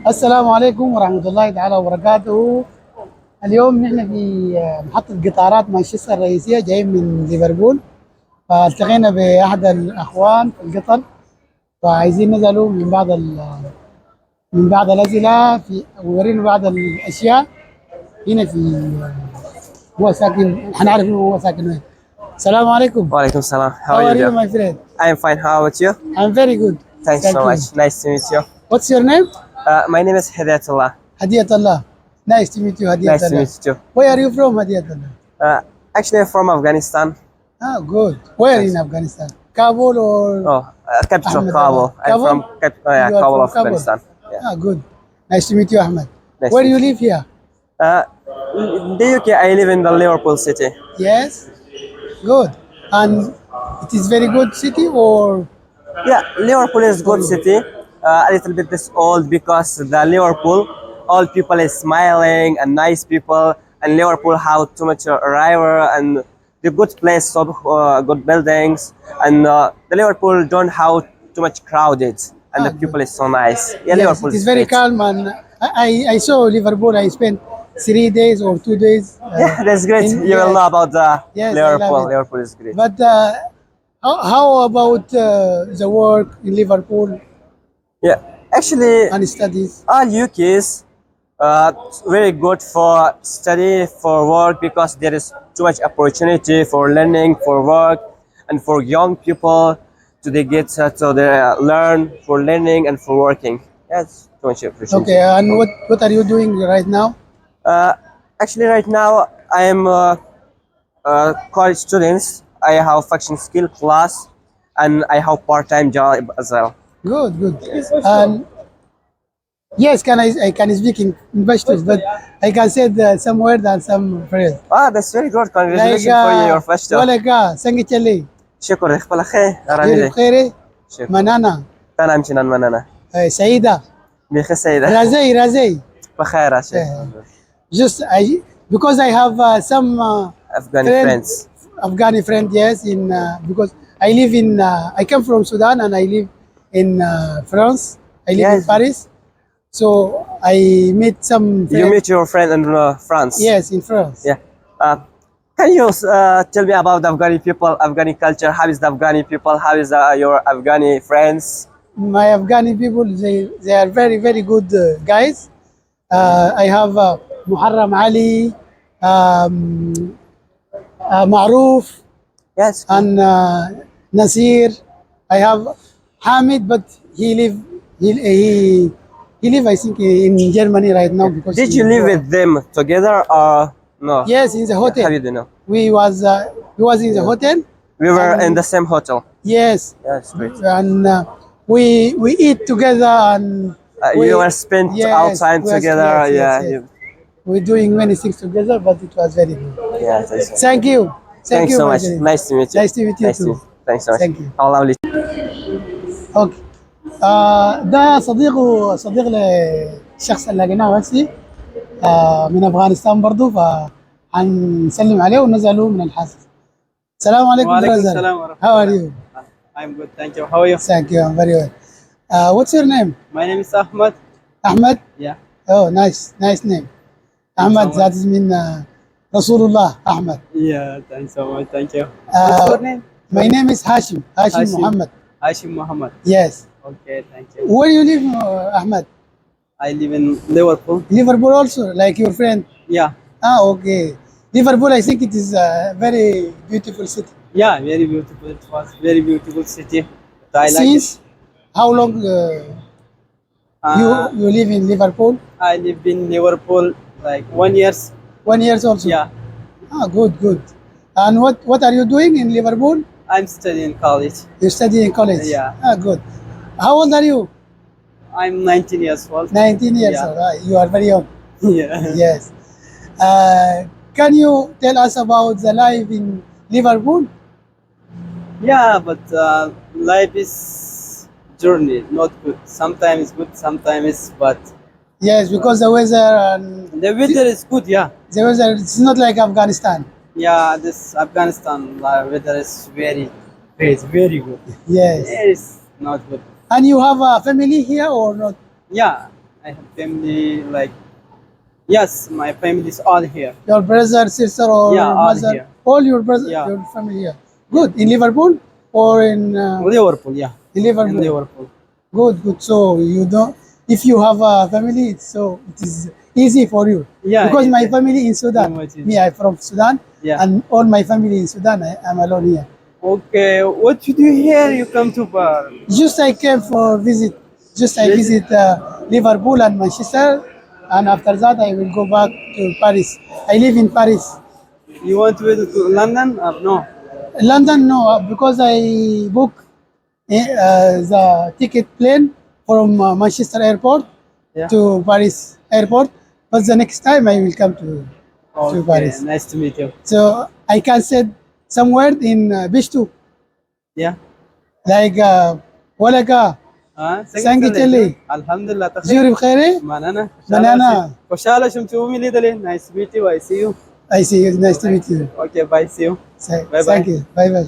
السلام عليكم ورحمة الله تعالى وبركاته. اليوم نحن في محطة قطارات مانشستر الرئيسية، جايين من ليفربول. فالتقينا بأحد الأخوان في القطر، وعايزين نسأله من بعض الأسئلة ويورينا بعض الأشياء هنا في. هو ساكن، حنعرف إنه هو ساكن وين. السلام عليكم. وعليكم السلام. How are you, my friend? I'm fine. How about you? I'm very good. Thanks Thank so you. much. Nice to meet you. What's your name? My name is Hidayatullah. Hadiyat Allah. Nice to meet you, Hadiyat Nice to Allah. meet you too. Where are you from, Hadiyat Allah? Actually, I'm from Afghanistan. Ah, good. Where in Afghanistan? Kabul or Capital Ahmed Kabul. Abad? I'm Kabul? from You are Kabul, from Kabul? Afghanistan. Yeah. Ah, good. Nice to meet you, Ahmed. Nice Where to do you meet live here? In the UK, I live in the Liverpool city. Yes. Good. And it is very good city or? Yeah, Liverpool is good city. A little bit this old because the Liverpool, all people is smiling and nice people, and Liverpool have too much river and the good place, so good buildings, and the Liverpool don't have too much crowded, and the Good. people is so nice. Yeah, Yes, Liverpool it is is very great. calm, and I saw Liverpool. I spent 3 days or 2 days. Yeah, that's great. You will know about the Yes, I Liverpool. love it. Liverpool is great. But how about the work in Liverpool Yeah, actually, and studies? all UK's very good for study, for work, because there is too much opportunity for learning, for work, and for young people to they get to they learn for learning and for working. Yes, too much opportunity. Okay, and what are you doing right now? Uh, Actually, right now I am college students. I have function skill class, and I have part-time job as well. Good, good. And yes, I can speak in Pashto, but I can say some words and some phrase. Ah, that's very good. Like Congratulations for your first job. ولك سنجي تشلي شكرا خبلا خير غير رامي بخيري شكرا منانا أنا أمشي منانا سعيدة بخير سيدة رازي. بخير شكرا. Just because I have some Afghani friends. Afghani friend, yes, in because I come from Sudan and I live in France. I live in Yes. Paris. So I met some You friends. meet your friend in France. Yes, in France. Yeah. Can you tell me about the Afghani people, Afghani culture? How is the Afghani people? How is your Afghani friends? My Afghani people, they are very, very good guys. I have Muharram Ali, Maruf, Yes. and Nasir. I have Hamid, but he live I think in Germany right now because Did you live with them together or no? Yes, in the How hotel. did you know? We was in the hotel. We were in the same hotel. Yes, That's great. and we eat together and You were spent yes, outside we are- together. yes, Yeah. yes, yes. We're doing many things together, but it was very good. Yeah. Thanks. Thank you. Thanks you, so my much. friend. Nice to meet you. Nice to meet you Nice to too. meet you. Thanks so much. Thank you. Have a lovely. اوكي. ده صديق للشخص اللي لقيناه هسي من افغانستان برضه، فهنسلم عليه ونساله من الحاسس. السلام عليكم. وعليكم brother. السلام ورحمة How are you? I'm good, thank you. How are you? Thank you. I'm very well. What's your name? My name is Ahmed. Ahmed? Yeah. Oh, nice name. Ahmed, that is mean Rasulullah Ahmed. Yeah, thanks so much. Thank you. What's your name? My name is Hashim Hashim. Muhammad. Hashim Muhammad. Yes. Okay, thank you. Where you live, Ahmed? I live in Liverpool. Liverpool also, like your friend? Yeah. Okay. Liverpool, I think it is a very beautiful city. Yeah, very beautiful. It was very beautiful city. But I like Since it. how long Uh, you live in Liverpool? I live in Liverpool like 1 year. 1 year also? Yeah. Good. And what are you doing in Liverpool? I'm studying college. You study in college? Yeah. Good. How old are you? I'm 19 years old. 19 years Yeah. old. You are very young. Yeah. Yes. Can you tell us about the life in Liverpool? Yeah, but life is journey, not good. Sometimes good, sometimes bad. Yes, because the weather and The weather is good, yeah. the weather, it's not like Afghanistan. Yeah, this Afghanistan weather is very good. Yes. It's not good. And you have a family here or not? Yeah, I have family like yes, my family is all here. Your brother, sister, or Yeah, all mother? here. All your brother, Yeah. your family here. Good. In Liverpool or in Liverpool, yeah. in Liverpool? In Liverpool. Good, good. So you don't. If you have a family, it is easy for you. Yeah, Because my easy. family in Sudan. Very much easy. Me, I'm from Sudan. Yeah. And all my family in Sudan. I'm alone here. Okay, what you do here? You come to bar. Just I came for visit. Just I visit Liverpool and Manchester, and after that I will go back to Paris. I live in Paris. You want to go to London or no? London, no, because I book the ticket plane from Manchester Airport Yeah. to Paris Airport. But the next time I will come to Okay, Paris. nice to meet you. So I can say some word in Bishtu, Yeah. like Walaga, Sangiteli, Alhamdulillah. Juri Bkhairi, Manana. Banana. Koshala shumtu umilidale. Nice to meet you. I see you. I see you. Nice to meet you. Okay, bye. See you. Bye-bye. Thank you. Bye bye.